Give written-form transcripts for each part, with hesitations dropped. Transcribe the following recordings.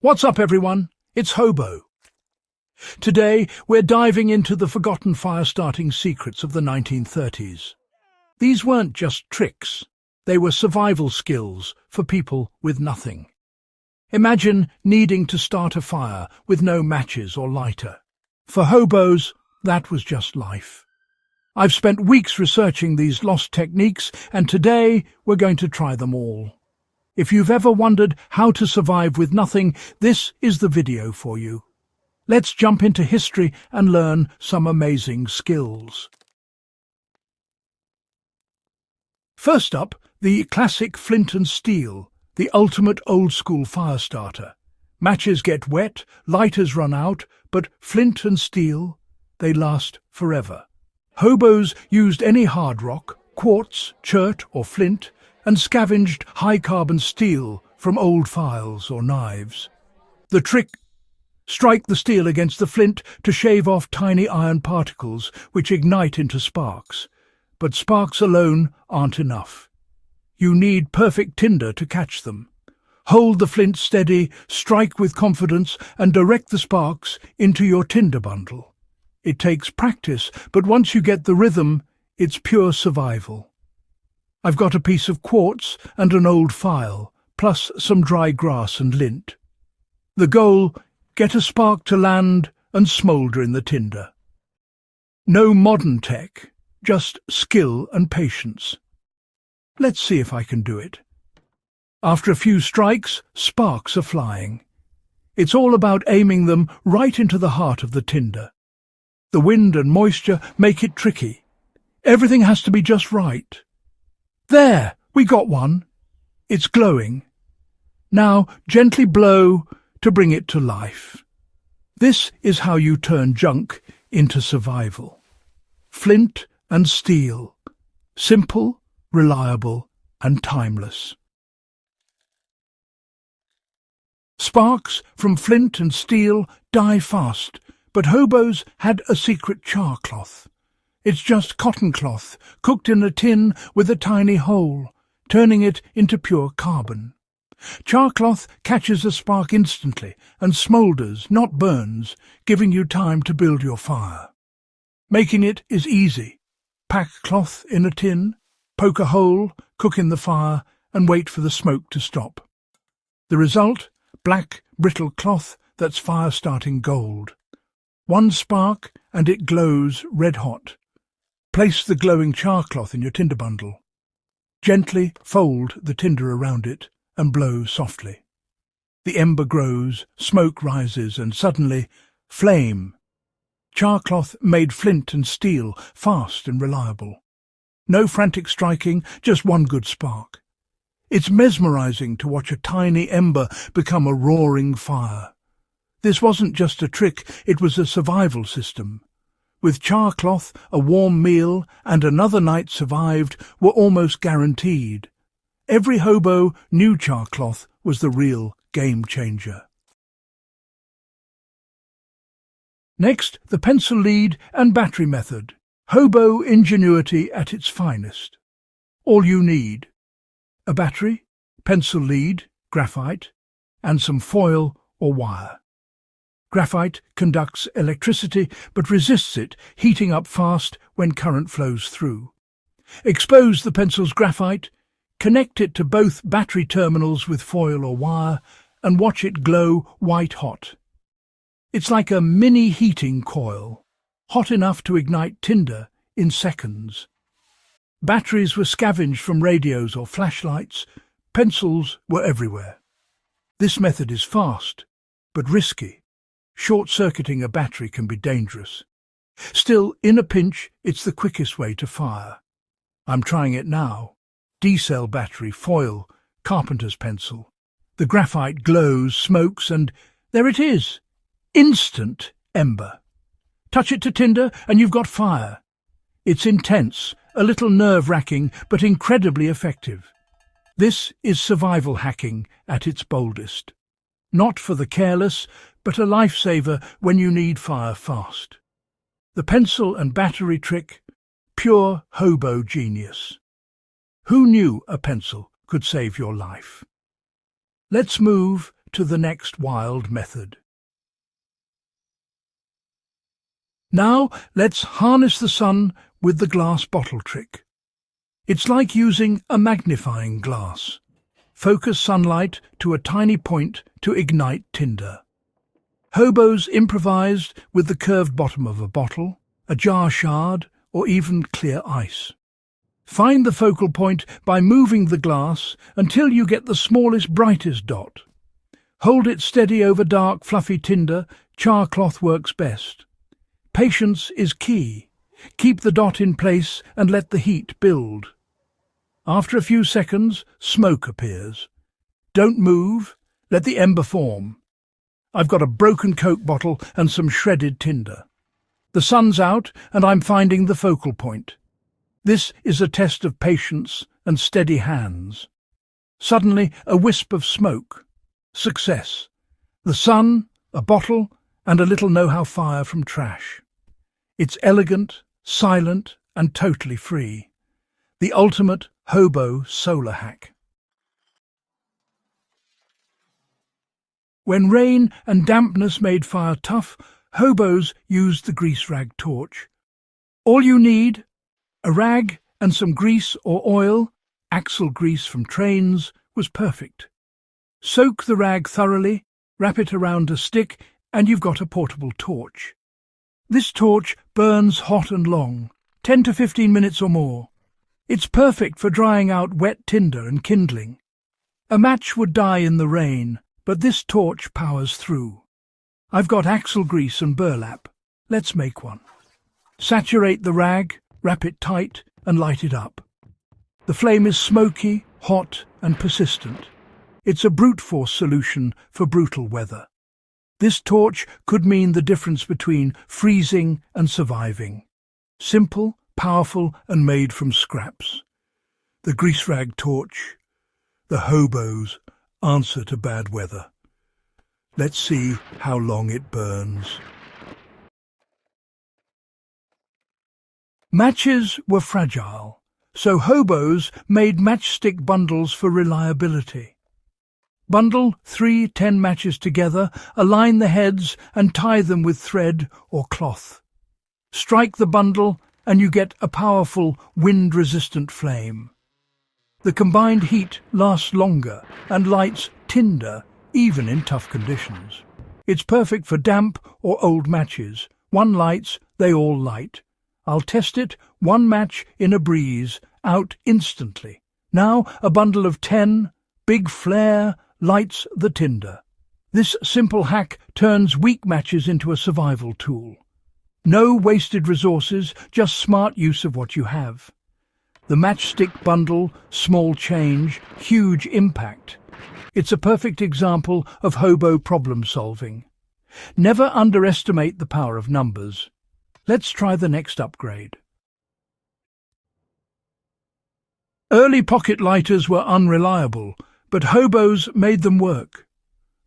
What's up, everyone? It's Hobo. Today, we're diving into the forgotten fire-starting secrets of the 1930s. These weren't just tricks. They were survival skills for people with nothing. Imagine needing to start a fire with no matches or lighter. For hobos, that was just life. I've spent weeks researching these lost techniques, and today we're going to try them all. If you've ever wondered how to survive with nothing, this is the video for you. Let's jump into history and learn some amazing skills. First up, the classic flint and steel, the ultimate old-school fire starter. Matches get wet, lighters run out, but flint and steel, they last forever. Hobos used any hard rock, quartz, chert or flint, and scavenged high-carbon steel from old files or knives. The trick: strike the steel against the flint to shave off tiny iron particles which ignite into sparks. But sparks alone aren't enough. You need perfect tinder to catch them. Hold the flint steady, strike with confidence, and direct the sparks into your tinder bundle. It takes practice, but once you get the rhythm, it's pure survival. I've got a piece of quartz and an old file, plus some dry grass and lint. The goal: get a spark to land and smoulder in the tinder. No modern tech, just skill and patience. Let's see if I can do it. After a few strikes, sparks are flying. It's all about aiming them right into the heart of the tinder. The wind and moisture make it tricky. Everything has to be just right. There, we got one. It's glowing. Now gently blow to bring it to life. This is how you turn junk into survival. Flint and steel. Simple, reliable, and timeless. Sparks from flint and steel die fast, but hobos had a secret char cloth. It's just cotton cloth, cooked in a tin with a tiny hole, turning it into pure carbon. Char cloth catches a spark instantly and smoulders, not burns, giving you time to build your fire. Making it is easy. Pack cloth in a tin, poke a hole, cook in the fire, and wait for the smoke to stop. The result: black, brittle cloth that's fire-starting gold. One spark and it glows red-hot. Place the glowing char cloth in your tinder bundle. Gently fold the tinder around it and blow softly. The ember grows, smoke rises, and suddenly, flame. Char cloth made flint and steel, fast and reliable. No frantic striking, just one good spark. It's mesmerizing to watch a tiny ember become a roaring fire. This wasn't just a trick, it was a survival system. With char cloth, a warm meal and another night survived were almost guaranteed. Every hobo knew char cloth was the real game changer. Next, the pencil lead and battery method. Hobo ingenuity at its finest. All you need: a battery, pencil lead, graphite, and some foil or wire. Graphite conducts electricity but resists it, heating up fast when current flows through. Expose the pencil's graphite, connect it to both battery terminals with foil or wire, and watch it glow white-hot. It's like a mini heating coil, hot enough to ignite tinder in seconds. Batteries were scavenged from radios or flashlights. Pencils were everywhere. This method is fast, but risky. Short-circuiting a battery can be dangerous. Still, in a pinch, it's the quickest way to fire. I'm trying it now. D-cell battery, foil, carpenter's pencil. The graphite glows, smokes, and there it is. Instant ember. Touch it to tinder and you've got fire. It's intense, a little nerve-wracking, but incredibly effective. This is survival hacking at its boldest. Not for the careless, but a lifesaver when you need fire fast. The pencil and battery trick, pure hobo genius. Who knew a pencil could save your life? Let's move to the next wild method. Now let's harness the sun with the glass bottle trick. It's like using a magnifying glass. Focus sunlight to a tiny point to ignite tinder. Hobos improvised with the curved bottom of a bottle, a jar shard, or even clear ice. Find the focal point by moving the glass until you get the smallest, brightest dot. Hold it steady over dark, fluffy tinder. Char cloth works best. Patience is key. Keep the dot in place and let the heat build. After a few seconds, smoke appears. Don't move, let the ember form. I've got a broken Coke bottle and some shredded tinder. The sun's out and I'm finding the focal point. This is a test of patience and steady hands. Suddenly, a wisp of smoke. Success. The sun, a bottle, and a little know-how fire from trash. It's elegant, silent, and totally free. The ultimate hobo solar hack. When rain and dampness made fire tough, hobos used the grease rag torch. All you need, a rag and some grease or oil, axle grease from trains, was perfect. Soak the rag thoroughly, wrap it around a stick, and you've got a portable torch. This torch burns hot and long, 10 to 15 minutes or more. It's perfect for drying out wet tinder and kindling. A match would die in the rain, but this torch powers through. I've got axle grease and burlap. Let's make one. Saturate the rag, wrap it tight, and light it up. The flame is smoky, hot, and persistent. It's a brute force solution for brutal weather. This torch could mean the difference between freezing and surviving. Simple, powerful, and made from scraps. The grease rag torch, the hobo's answer to bad weather. Let's see how long it burns. Matches were fragile, so hobos made matchstick bundles for reliability. Bundle 3 10 matches together, align the heads and tie them with thread or cloth. Strike the bundle and you get a powerful, wind-resistant flame. The combined heat lasts longer and lights tinder even in tough conditions. It's perfect for damp or old matches. One lights, they all light. I'll test it, 1 match in a breeze, out instantly. Now a bundle of 10, big flare, lights the tinder. This simple hack turns weak matches into a survival tool. No wasted resources, just smart use of what you have. The matchstick bundle, small change, huge impact. It's a perfect example of hobo problem solving. Never underestimate the power of numbers. Let's try the next upgrade. Early pocket lighters were unreliable, but hobos made them work.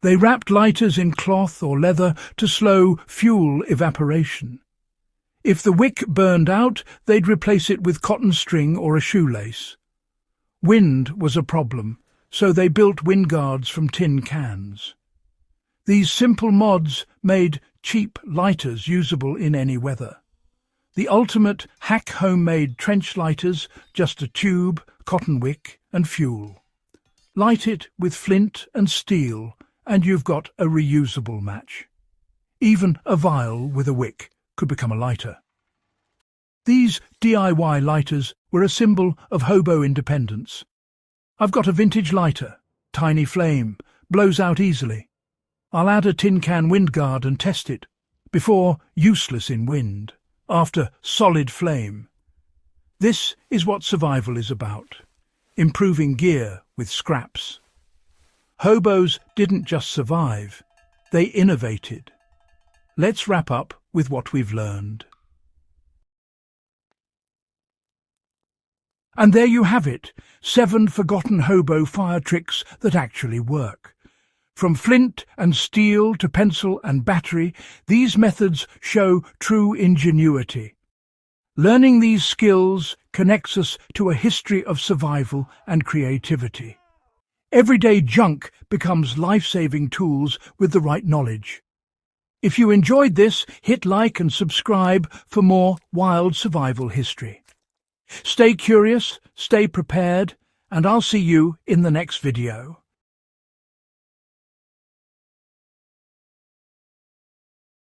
They wrapped lighters in cloth or leather to slow fuel evaporation. If the wick burned out, they'd replace it with cotton string or a shoelace. Wind was a problem, so they built wind guards from tin cans. These simple mods made cheap lighters usable in any weather. The ultimate hack homemade trench lighters, just a tube, cotton wick and fuel. Light it with flint and steel and you've got a reusable match. Even a vial with a wick could become a lighter. These DIY lighters were a symbol of hobo independence. I've got a vintage lighter, tiny flame, blows out easily. I'll add a tin can wind guard and test it. Before, useless in wind. After, solid flame. This is what survival is about. Improving gear with scraps. Hobos didn't just survive, they innovated. Let's wrap up with what we've learned. And there you have it, 7 forgotten hobo fire tricks that actually work. From flint and steel to pencil and battery, these methods show true ingenuity. Learning these skills connects us to a history of survival and creativity. Everyday junk becomes life-saving tools with the right knowledge. If you enjoyed this, hit like and subscribe for more wild survival history. Stay curious, stay prepared, and I'll see you in the next video.